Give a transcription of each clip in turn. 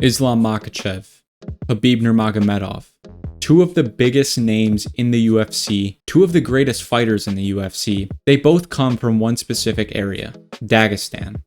Islam Makhachev, Khabib Nurmagomedov. Two of the biggest names in the UFC, two of the greatest fighters in the UFC. They both come from one specific area, Dagestan.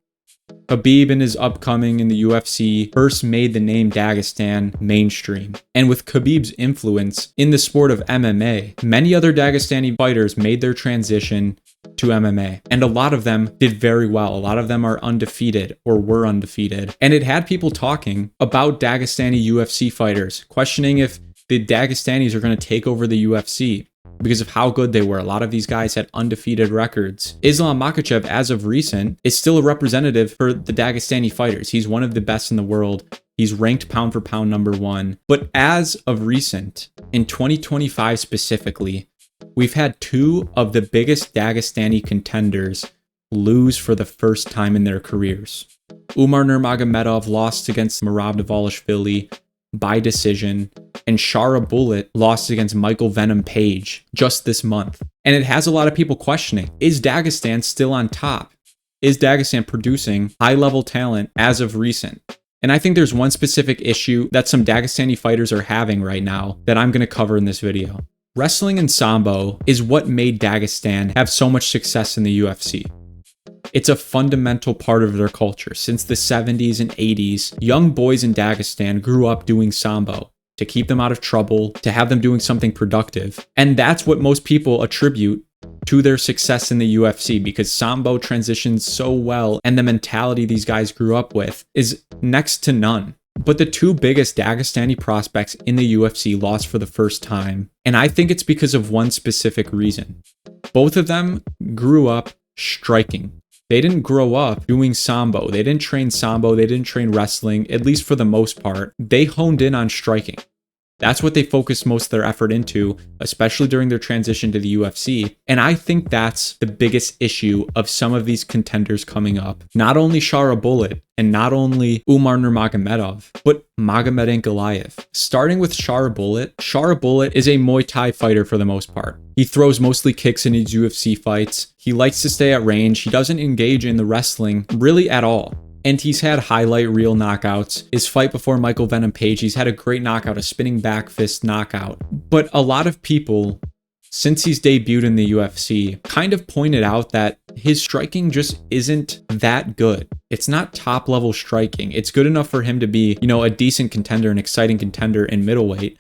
Khabib in his upcoming in the UFC first made the name Dagestan mainstream. And with Khabib's influence in the sport of MMA, many other Dagestani fighters made their transition to MMA. And a lot of them did very well. A lot of them are undefeated or were undefeated. And it had people talking about Dagestani UFC fighters, questioning if the Dagestanis are going to take over the UFC because of how good they were. A lot of these guys had undefeated records. Islam Makhachev, as of recent, is still a representative for the Dagestani fighters. He's one of the best in the world. He's ranked pound for pound #1. But as of recent, in 2025 specifically, we've had two of the biggest Dagestani contenders lose for the first time in their careers. Umar Nurmagomedov lost against Merab Dvalishvili by decision, and Shara Bullet lost against Michael Venom Page just this month. And it has a lot of people questioning, is Dagestan still on top? Is Dagestan producing high-level talent as of recent? And I think there's one specific issue that some Dagestani fighters are having right now that I'm going to cover in this video. Wrestling and Sambo is what made Dagestan have so much success in the UFC. It's a fundamental part of their culture. Since the 70s and 80s, young boys in Dagestan grew up doing Sambo to keep them out of trouble, to have them doing something productive. And that's what most people attribute to their success in the UFC, because Sambo transitions so well and the mentality these guys grew up with is next to none. But the two biggest Dagestani prospects in the UFC lost for the first time. And I think it's because of one specific reason. Both of them grew up striking. They didn't grow up doing Sambo. They didn't train Sambo. They didn't train wrestling, at least for the most part. They honed in on striking. That's what they focused most of their effort into, especially during their transition to the UFC. And I think that's the biggest issue of some of these contenders coming up. Not only Shara Bullet and not only Umar Nurmagomedov, but Magomed Ankalaev. Starting with Shara Bullet is a Muay Thai fighter for the most part. He throws mostly kicks in his UFC fights. He likes to stay at range. He doesn't engage in the wrestling really at all. And he's had highlight reel knockouts. His fight before Michael Venom Page, he's had a great knockout, a spinning back fist knockout. But a lot of people, since he's debuted in the UFC, kind of pointed out that his striking just isn't that good. It's not top level striking. It's good enough for him to be, a decent contender, an exciting contender in middleweight.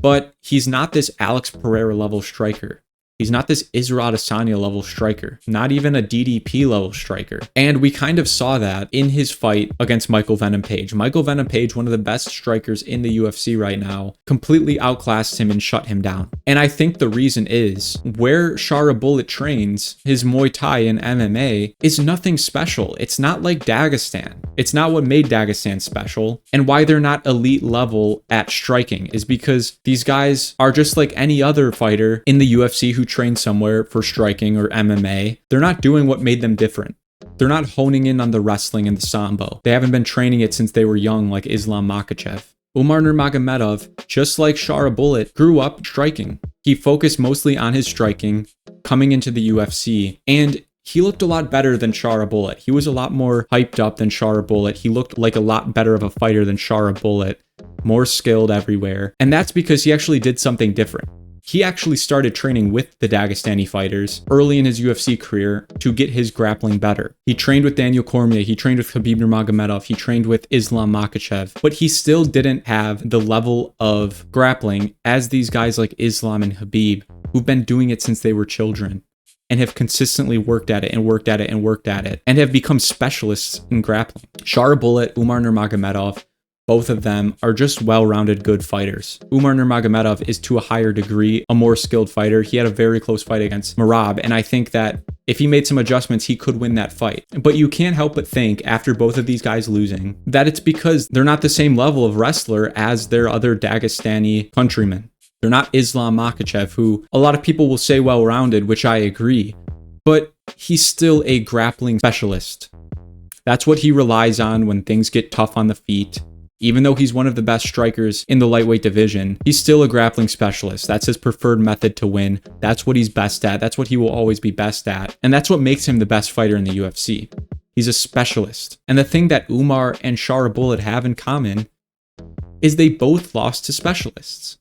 But he's not this Alex Pereira level striker. He's not this Israel Adesanya level striker, not even a DDP level striker. And we kind of saw that in his fight against Michael Venom Page. Michael Venom Page, one of the best strikers in the UFC right now, completely outclassed him and shut him down. And I think the reason is where Shara Bullet trains, his Muay Thai and MMA, is nothing special. It's not like Dagestan. It's not what made Dagestan special. And why they're not elite level at striking is because these guys are just like any other fighter in the UFC who train somewhere for striking or MMA. They're not doing what made them different. They're not honing in on the wrestling and the Sambo. They haven't been training it since they were young, like Islam Makhachev. Umar Nurmagomedov, just like Shara Bullet, grew up striking. He focused mostly on his striking coming into the UFC, and he looked a lot better than Shara Bullet. He was a lot more hyped up than Shara Bullet. He looked like a lot better of a fighter than Shara Bullet, more skilled everywhere. And that's because he actually did something different. He actually started training with the Dagestani fighters early in his UFC career to get his grappling better. He trained with Daniel Cormier, he trained with Khabib Nurmagomedov, he trained with Islam Makhachev, but he still didn't have the level of grappling as these guys like Islam and Khabib, who've been doing it since they were children and have consistently worked at it and worked at it and worked at it and have become specialists in grappling. Shara Bullet, Umar Nurmagomedov, both of them are just well-rounded good fighters. Umar Nurmagomedov is to a higher degree a more skilled fighter. He had a very close fight against Merab, and I think that if he made some adjustments, he could win that fight. But you can't help but think, after both of these guys losing, that it's because they're not the same level of wrestler as their other Dagestani countrymen. They're not Islam Makhachev, who a lot of people will say well-rounded, which I agree, but he's still a grappling specialist. That's what he relies on when things get tough on the feet. Even though he's one of the best strikers in the lightweight division, he's still a grappling specialist. That's his preferred method to win. That's what he's best at. That's what he will always be best at. And that's what makes him the best fighter in the UFC. He's a specialist. And the thing that Umar and Shara Bullet have in common is they both lost to specialists.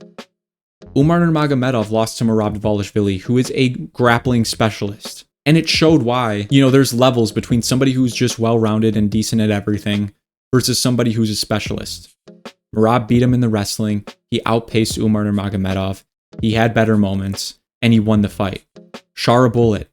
Umar Nurmagomedov lost to Merab Dvalishvili, who is a grappling specialist. And it showed why, there's levels between somebody who's just well-rounded and decent at everything versus somebody who's a specialist. Merab beat him in the wrestling, he outpaced Umar Nurmagomedov, he had better moments, and he won the fight. Shara Bullet,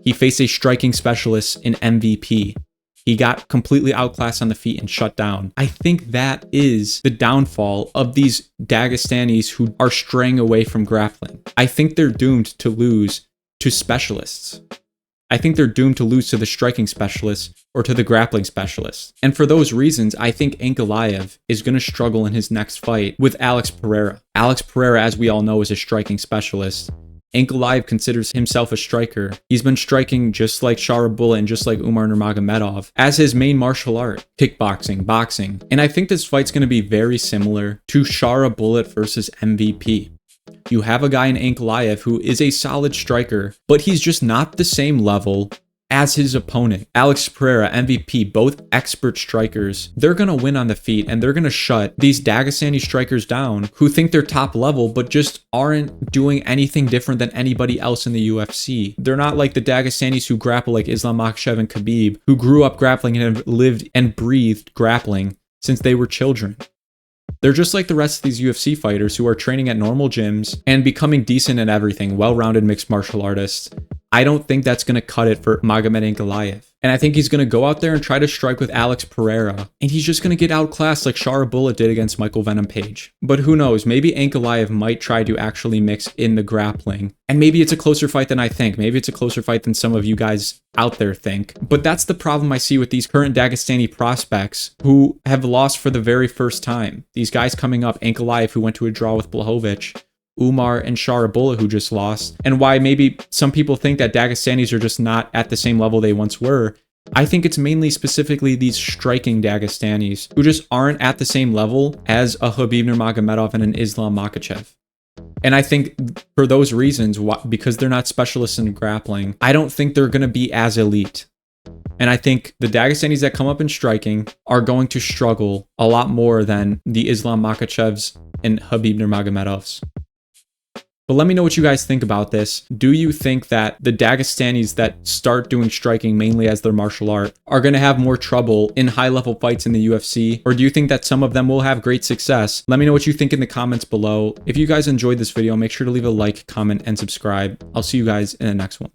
he faced a striking specialist in MVP. He got completely outclassed on the feet and shut down. I think that is the downfall of these Dagestanis who are straying away from grappling. I think they're doomed to lose to specialists. I think they're doomed to lose to the striking specialists or to the grappling specialists. And for those reasons, I think Ankalaev is going to struggle in his next fight with Alex Pereira. Alex Pereira, as we all know, is a striking specialist. Ankalaev considers himself a striker. He's been striking just like Shara Bullet and just like Umar Nurmagomedov as his main martial art, kickboxing, boxing. And I think this fight's going to be very similar to Shara Bullet versus MVP. You have a guy in Ankalaev who is a solid striker, but he's just not the same level as his opponent. Alex Pereira, MVP, both expert strikers. They're going to win on the feet and they're going to shut these Dagestani strikers down who think they're top level but just aren't doing anything different than anybody else in the UFC. They're not like the Dagestanis who grapple like Islam Makhachev and Khabib, who grew up grappling and have lived and breathed grappling since they were children. They're just like the rest of these UFC fighters who are training at normal gyms and becoming decent at everything, well-rounded mixed martial artists. I don't think that's going to cut it for Magomed Ankalaev. And I think he's going to go out there and try to strike with Alex Pereira. And he's just going to get outclassed like Shara Bullet did against Michael Venom Page. But who knows, maybe Ankalaev might try to actually mix in the grappling. And maybe it's a closer fight than I think. Maybe it's a closer fight than some of you guys out there think. But that's the problem I see with these current Dagestani prospects who have lost for the very first time. These guys coming up, Ankalaev, who went to a draw with Blachowicz, Umar and Shara Bullet, who just lost, and why maybe some people think that Dagestanis are just not at the same level they once were. I think it's mainly specifically these striking Dagestanis who just aren't at the same level as a Khabib Nurmagomedov and an Islam Makhachev. And I think for those reasons, because they're not specialists in grappling, I don't think they're going to be as elite. And I think the Dagestanis that come up in striking are going to struggle a lot more than the Islam Makhachevs and Khabib Nurmagomedovs. But let me know what you guys think about this. Do you think that the Dagestanis that start doing striking mainly as their martial art are going to have more trouble in high-level fights in the UFC? Or do you think that some of them will have great success? Let me know what you think in the comments below. If you guys enjoyed this video, make sure to leave a like, comment, and subscribe. I'll see you guys in the next one.